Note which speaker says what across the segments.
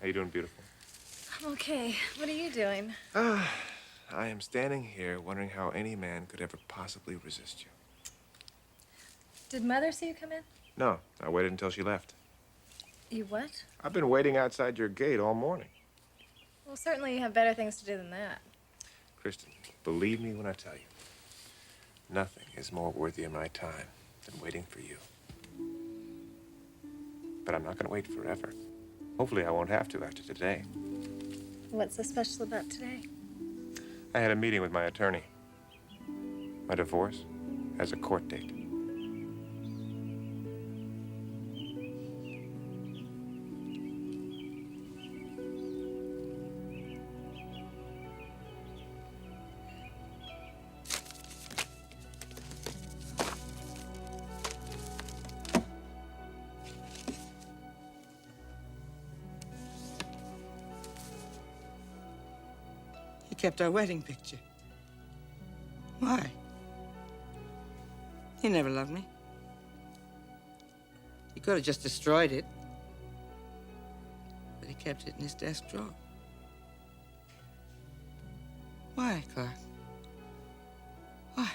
Speaker 1: How you doing, beautiful?
Speaker 2: I'm okay. What are you doing?
Speaker 1: I am standing here wondering how any man could ever possibly resist you.
Speaker 2: Did Mother see you come in?
Speaker 1: No, I waited until she left.
Speaker 2: You what?
Speaker 1: I've been waiting outside your gate all morning.
Speaker 2: Well, certainly you have better things to do than that.
Speaker 1: Kristen, believe me when I tell you, nothing is more worthy of my time than waiting for you. But I'm not going to wait forever. Hopefully I won't have to after today.
Speaker 2: What's so special about today?
Speaker 1: I had a meeting with my attorney. My divorce has a court date.
Speaker 3: He kept our wedding picture. Why? He never loved me. He could have just destroyed it. But he kept it in his desk drawer. Why, Clarke? Why?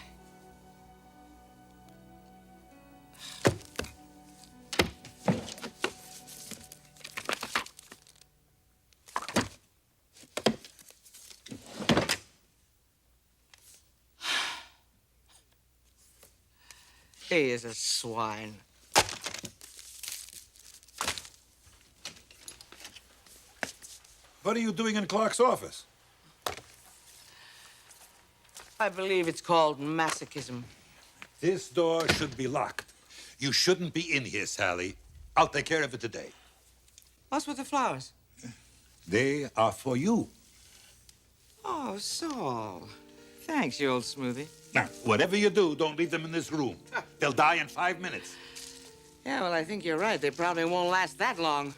Speaker 3: He is a swine.
Speaker 4: What are you doing in Clarke's office?
Speaker 3: I believe it's called masochism.
Speaker 4: This door should be locked. You shouldn't be in here, Sally. I'll take care of it today.
Speaker 3: What's with the flowers?
Speaker 4: They are for you.
Speaker 3: Oh, so. Thanks, you old smoothie.
Speaker 4: Now, whatever you do, don't leave them in this room. They'll die in 5 minutes.
Speaker 3: Yeah, well, I think you're right. They probably won't last that long.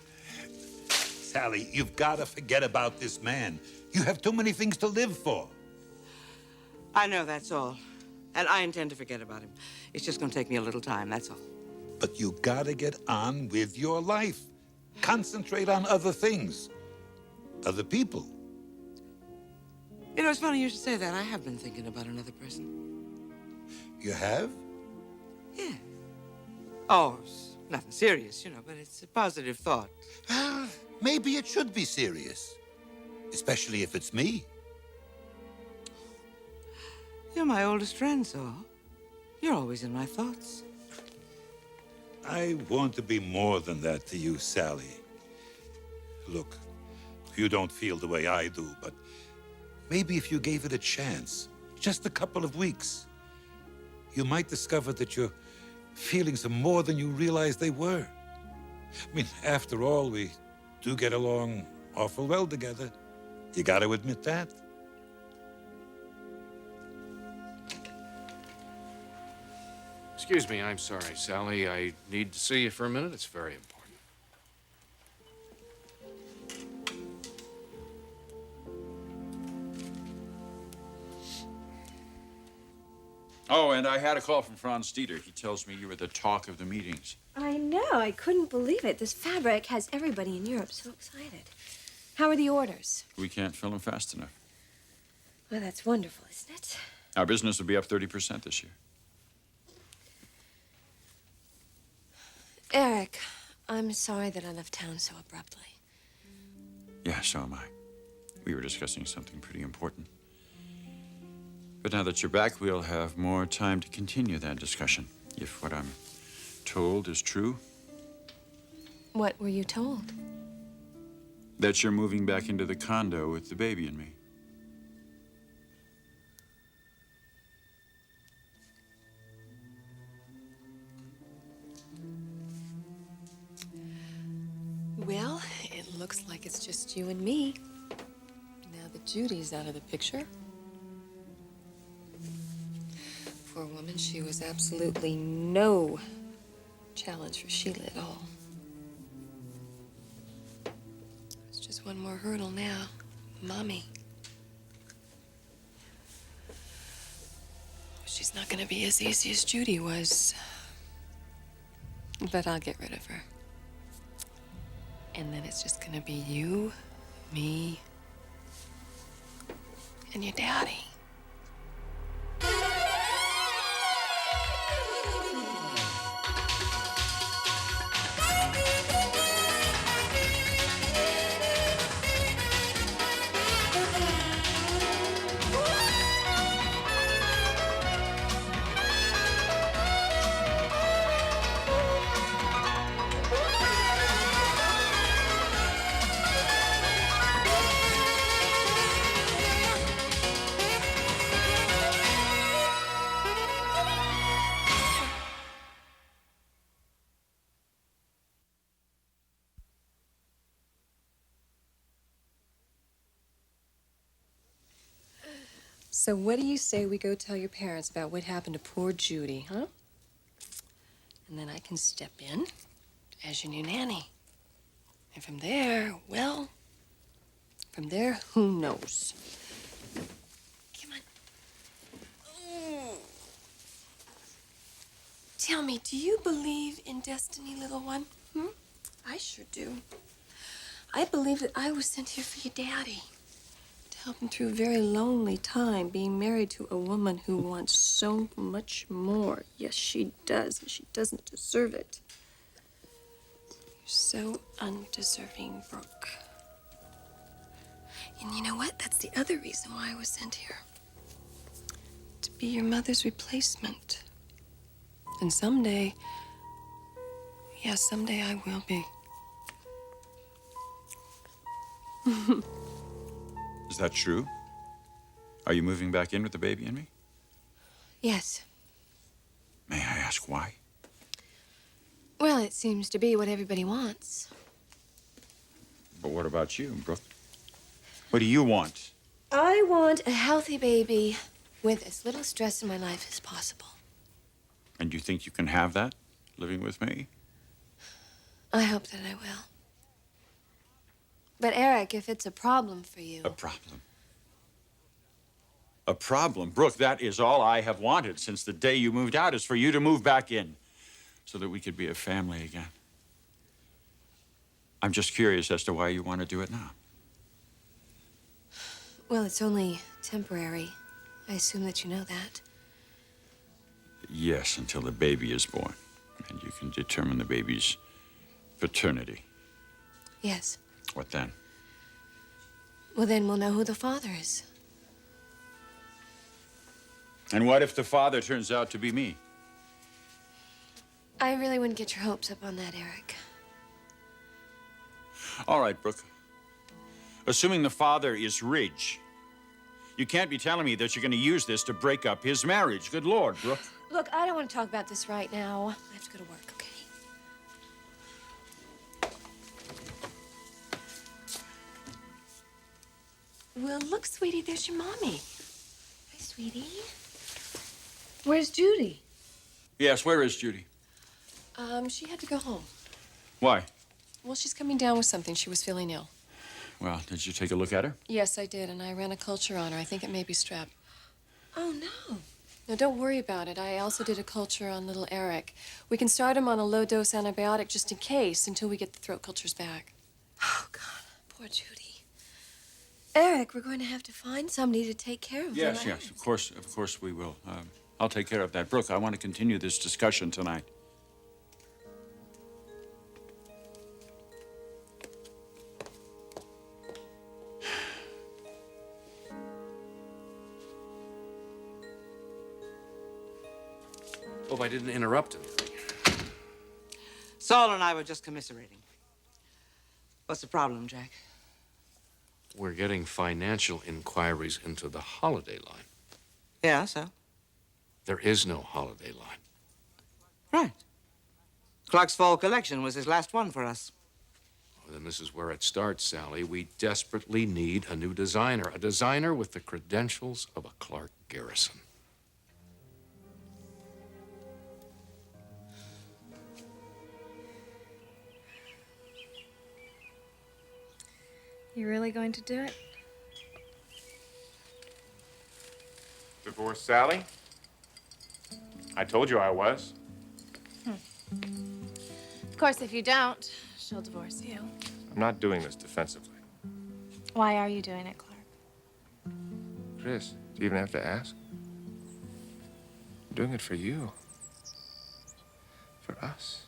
Speaker 4: Sally, you've got to forget about this man. You have too many things to live for.
Speaker 3: I know, that's all. And I intend to forget about him. It's just gonna take me a little time, that's all.
Speaker 4: But you got to get on with your life. Concentrate on other things. Other people.
Speaker 3: You know, it's funny you should say that. I have been thinking about another person.
Speaker 4: You have?
Speaker 3: Yeah. Oh, it's nothing serious, you know, but it's a positive thought.
Speaker 4: Maybe it should be serious. Especially if it's me.
Speaker 3: You're my oldest friend, so you're always in my thoughts.
Speaker 4: I want to be more than that to you, Sally. Look, you don't feel the way I do, but maybe if you gave it a chance, just a couple of weeks, you might discover that your feelings are more than you realized they were. I mean, after all, we do get along awful well together. You got to admit that.
Speaker 5: Excuse me, I'm sorry, Sally. I need to see you for a minute. It's very important. Oh, and I had a call from Franz Dieter. He tells me you were the talk of the meetings.
Speaker 2: I know. I couldn't believe it. This fabric has everybody in Europe so excited. How are the orders?
Speaker 5: We can't fill them fast enough.
Speaker 2: Well, that's wonderful, isn't it?
Speaker 5: Our business will be up 30% this year.
Speaker 2: Eric, I'm sorry that I left town so abruptly.
Speaker 5: Yeah, so am I. We were discussing something pretty important. But now that you're back, we'll have more time to continue that discussion, if what I'm told is true.
Speaker 2: What were you told?
Speaker 5: That you're moving back into the condo with the baby and me.
Speaker 2: Well, it looks like it's just you and me. Now that Judy's out of the picture. For a woman, she was absolutely no challenge for Sheila at all. It's just one more hurdle now. Mommy. She's not gonna be as easy as Judy was. But I'll get rid of her. And then it's just gonna be you, me, and your daddy. So what do you say we go tell your parents about what happened to poor Judy, huh? And then I can step in as your new nanny. And from there, well, from there, who knows? Come on. Ooh. Tell me, do you believe in destiny, little one? I sure do. I believe that I was sent here for your daddy. To help him through a very lonely time being married to a woman who wants so much more. Yes, she does, and she doesn't deserve it. You're so undeserving, Brooke. And you know what? That's the other reason why I was sent here. To be your mother's replacement. And someday, yes, someday I will be.
Speaker 5: Is that true? Are you moving back in with the baby and me?
Speaker 2: Yes.
Speaker 5: May I ask why?
Speaker 2: Well, it seems to be what everybody wants.
Speaker 5: But what about you, Brooke? What do you want?
Speaker 2: I want a healthy baby with as little stress in my life as possible.
Speaker 5: And you think you can have that, living with me?
Speaker 2: I hope that I will. But Eric, if it's a problem for you...
Speaker 5: A problem? A problem? Brooke, that is all I have wanted since the day you moved out, is for you to move back in so that we could be a family again. I'm just curious as to why you want to do it now.
Speaker 2: Well, it's only temporary. I assume that you know that.
Speaker 5: Yes, until the baby is born, and you can determine the baby's paternity.
Speaker 2: Yes.
Speaker 5: What then?
Speaker 2: Well, then we'll know who the father is.
Speaker 5: And what if the father turns out to be me?
Speaker 2: I really wouldn't get your hopes up on that, Eric.
Speaker 5: All right, Brooke. Assuming the father is Ridge, you can't be telling me that you're going to use this to break up his marriage. Good Lord, Brooke.
Speaker 2: Look, I don't want to talk about this right now. I have to go to work, okay? Well, look, sweetie, there's your mommy. Hi, sweetie. Where's Judy?
Speaker 5: Yes, where is Judy?
Speaker 2: She had to go home.
Speaker 5: Why?
Speaker 2: Well, she's coming down with something. She was feeling ill.
Speaker 5: Well, did you take a look at her?
Speaker 2: Yes, I did, and I ran a culture on her. I think it may be strep. Oh, no. No, don't worry about it. I also did a culture on little Eric. We can start him on a low-dose antibiotic just in case until we get the throat cultures back. Oh, God. Poor Judy. Eric, we're going to have to find somebody to take care of
Speaker 5: Yes,
Speaker 2: them.
Speaker 5: yes, of course we will. I'll take care of that. Brooke, I want to continue this discussion tonight.
Speaker 6: Hope I didn't interrupt him.
Speaker 3: Saul and I were just commiserating. What's the problem, Jack?
Speaker 6: We're getting financial inquiries into the holiday line.
Speaker 3: Yeah, so?
Speaker 6: There is no holiday line.
Speaker 3: Right. Clarke's fall collection was his last one for us.
Speaker 6: Well, then this is where it starts, Sally. We desperately need a new designer. A designer with the credentials of a Clarke Garrison.
Speaker 7: You really going to do it?
Speaker 1: Divorce Sally? I told you I was.
Speaker 7: Of course, if you don't, she'll divorce you.
Speaker 1: I'm not doing this defensively.
Speaker 7: Why are you doing it, Clarke?
Speaker 1: Chris, do you even have to ask? I'm doing it for you. For us.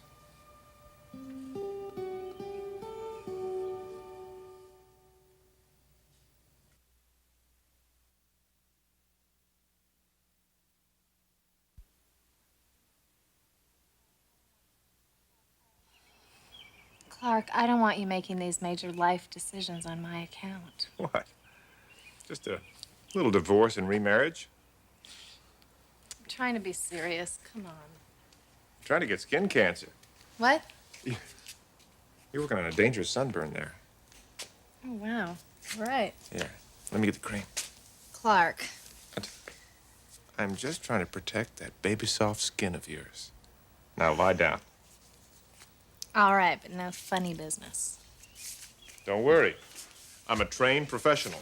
Speaker 7: Clarke, I don't want you making these major life decisions on my account.
Speaker 1: What? Just a little divorce and remarriage?
Speaker 7: I'm trying to be serious. Come on.
Speaker 1: I'm trying to get skin cancer.
Speaker 7: What?
Speaker 1: You're working on a dangerous sunburn there.
Speaker 7: Oh, wow. All right.
Speaker 1: Here, let me get the cream.
Speaker 7: Clarke.
Speaker 1: I'm just trying to protect that baby soft skin of yours. Now lie down.
Speaker 7: All right, but no funny business.
Speaker 1: Don't worry. I'm a trained professional.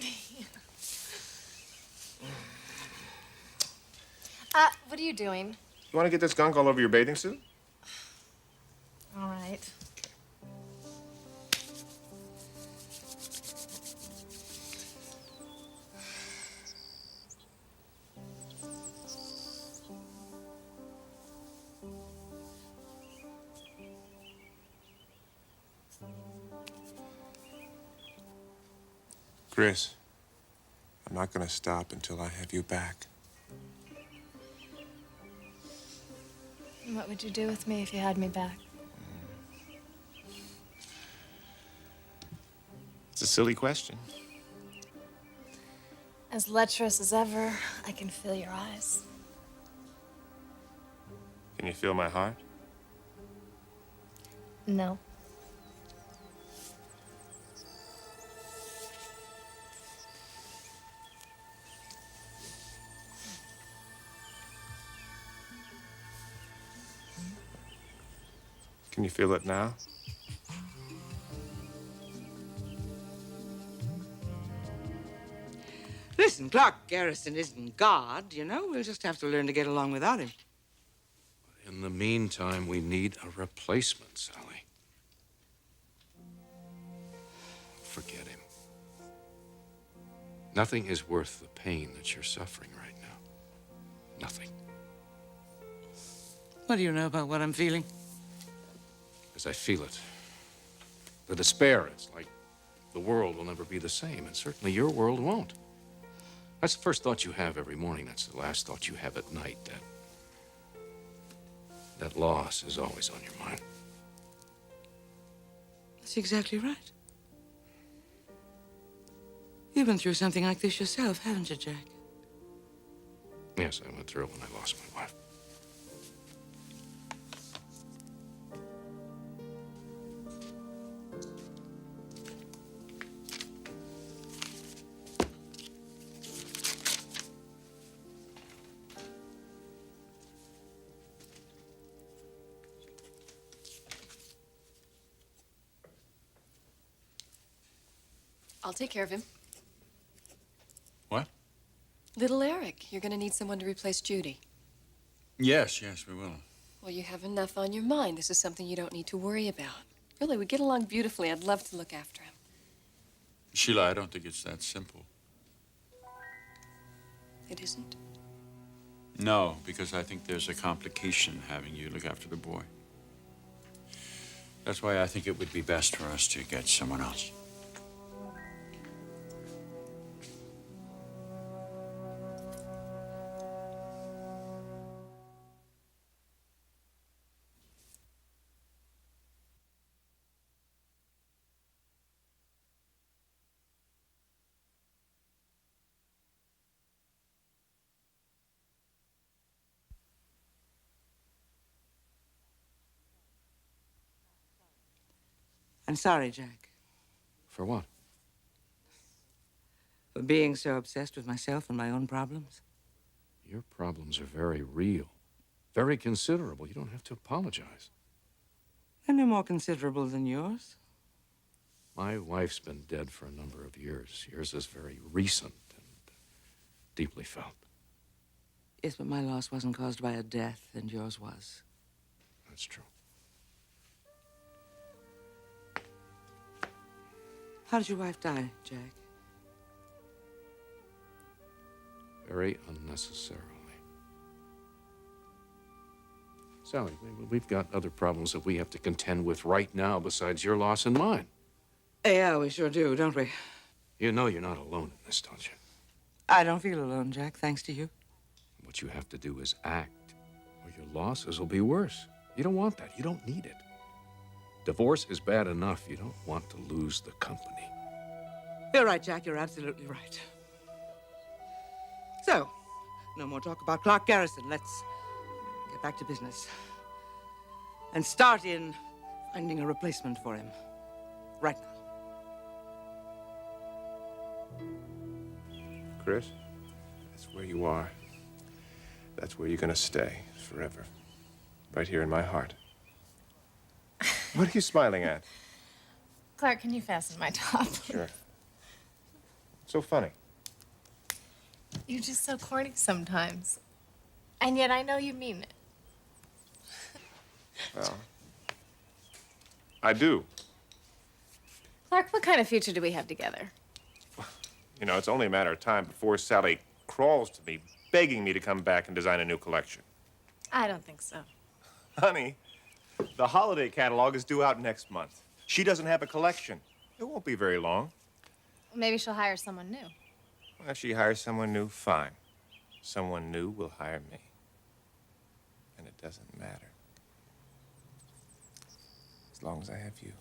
Speaker 7: What are you doing?
Speaker 1: You want to get this gunk all over your bathing suit?
Speaker 7: All right.
Speaker 1: Chris, I'm not going to stop until I have you back.
Speaker 7: And what would you do with me if you had me back?
Speaker 1: It's a silly question.
Speaker 7: As lecherous as ever, I can feel your eyes.
Speaker 1: Can you feel my heart?
Speaker 7: No.
Speaker 1: Can you feel it now?
Speaker 3: Listen, Clarke Garrison isn't God, you know. We'll just have to learn to get along without him.
Speaker 6: In the meantime, we need a replacement, Sally. Forget him. Nothing is worth the pain that you're suffering right now. Nothing.
Speaker 3: What do you know about what I'm feeling?
Speaker 6: As I feel it. The despair is like the world will never be the same, and certainly your world won't. That's the first thought you have every morning. That's the last thought you have at night. That loss is always on your mind.
Speaker 3: That's exactly right. You've been through something like this yourself, haven't you, Jack?
Speaker 6: Yes, I went through it when I lost my wife.
Speaker 2: I'll take care of him.
Speaker 5: What?
Speaker 2: Little Eric, you're going to need someone to replace Judy.
Speaker 5: Yes, we will.
Speaker 2: Well, you have enough on your mind. This is something you don't need to worry about. Really, we get along beautifully. I'd love to look after him.
Speaker 5: Sheila, I don't think it's that simple.
Speaker 2: It isn't?
Speaker 5: No, because I think there's a complication having you look after the boy. That's why I think it would be best for us to get someone else.
Speaker 3: I'm sorry, Jack,
Speaker 6: For what?
Speaker 3: for being so obsessed with myself and my own problems.
Speaker 6: Your problems are very real, very considerable. You don't have to apologize.
Speaker 3: They're no more considerable than yours.
Speaker 6: My wife's been dead for a number of years. Yours is very recent and deeply felt.
Speaker 3: Yes, but my loss wasn't caused by a death, and yours was.
Speaker 6: That's true.
Speaker 3: How did your wife die, Jack?
Speaker 6: Very unnecessarily. Sally, we've got other problems that we have to contend with right now besides your loss and mine.
Speaker 3: Yeah, we sure do, don't we?
Speaker 6: You know you're not alone in this, don't you?
Speaker 3: I don't feel alone, Jack, thanks to you.
Speaker 6: What you have to do is act, or your losses will be worse. You don't want that. You don't need it. Divorce is bad enough. You don't want to lose the company.
Speaker 3: You're right, Jack, you're absolutely right. So, no more talk about Clarke Garrison. Let's get back to business. And start in finding a replacement for him. Right now.
Speaker 1: Chris, that's where you are. That's where you're gonna stay forever. Right here in my heart. What are you smiling at?
Speaker 7: Clarke, can you fasten my top?
Speaker 1: Sure. So funny.
Speaker 7: You're just so corny sometimes. And yet I know you mean it.
Speaker 1: Well, I do.
Speaker 7: Clarke, what kind of future do we have together?
Speaker 1: You know, it's only a matter of time before Sally crawls to me, begging me to come back and design a new collection.
Speaker 7: I don't think so.
Speaker 1: Honey, the holiday catalog is due out next month. She doesn't have a collection. It won't be very long.
Speaker 7: Maybe she'll hire someone new.
Speaker 1: Well, if she hires someone new, fine. Someone new will hire me. And it doesn't matter. As long as I have you.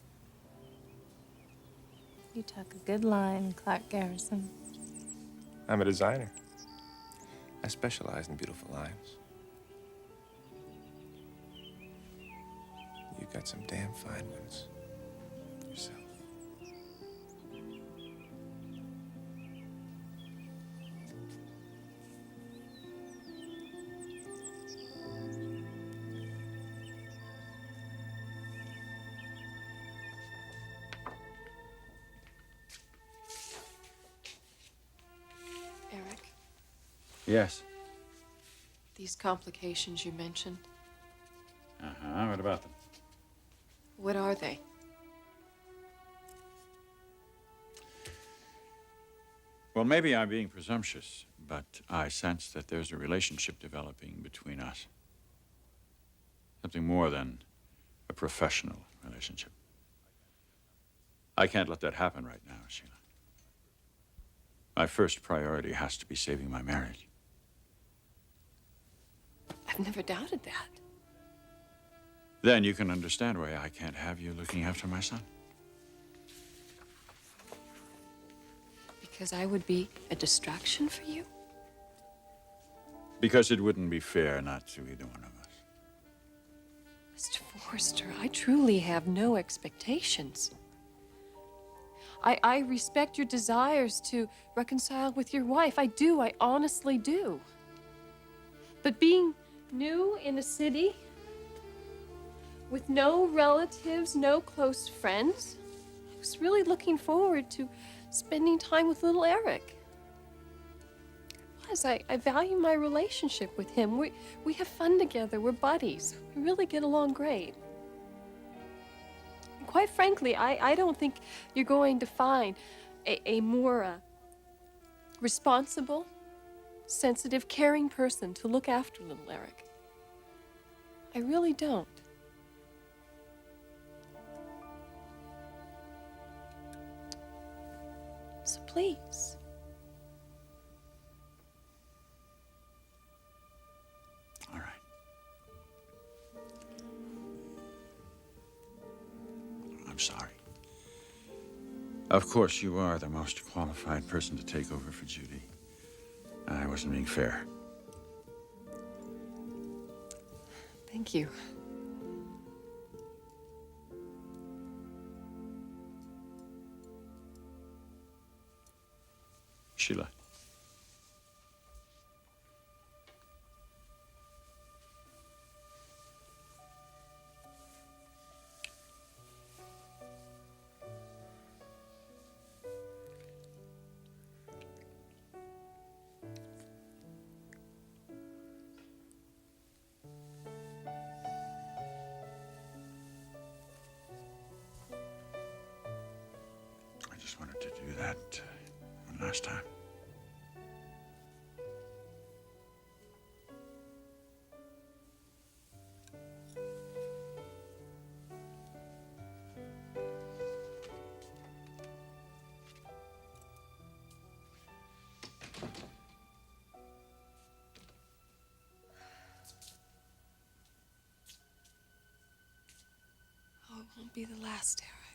Speaker 7: You took a good line, Clarke Garrison.
Speaker 1: I'm a designer. I specialize in beautiful lines. You got some damn fine ones yourself.
Speaker 2: Eric,
Speaker 5: Yes.
Speaker 2: these complications you mentioned,
Speaker 5: Uh-huh. What about them?
Speaker 2: what are they?
Speaker 5: Well, maybe I'm being presumptuous, but I sense that there's a relationship developing between us. Something more than a professional relationship. I can't let that happen right now, Sheila. My first priority has to be saving my marriage.
Speaker 2: I've never doubted that.
Speaker 5: Then you can understand why I can't have you looking after my son.
Speaker 2: Because I would be a distraction for you?
Speaker 5: Because it wouldn't be fair not to either one of us.
Speaker 2: Mr. Forrester, I truly have no expectations. I respect your desires to reconcile with your wife. I do, I honestly do. But being new in a city with no relatives, no close friends, I was really looking forward to spending time with little Eric. I value my relationship with him. We have fun together. We're buddies. We really get along great. And quite frankly, I don't think you're going to find a more responsible, sensitive, caring person to look after little Eric. I really don't. So please.
Speaker 5: All right. I'm sorry. Of course, you are the most qualified person to take over for Judy. I wasn't being fair.
Speaker 2: Thank you.
Speaker 5: Sheila. that one last time.
Speaker 2: Oh, it won't be the last, Eric.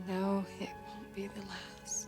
Speaker 2: No, it won't be the last.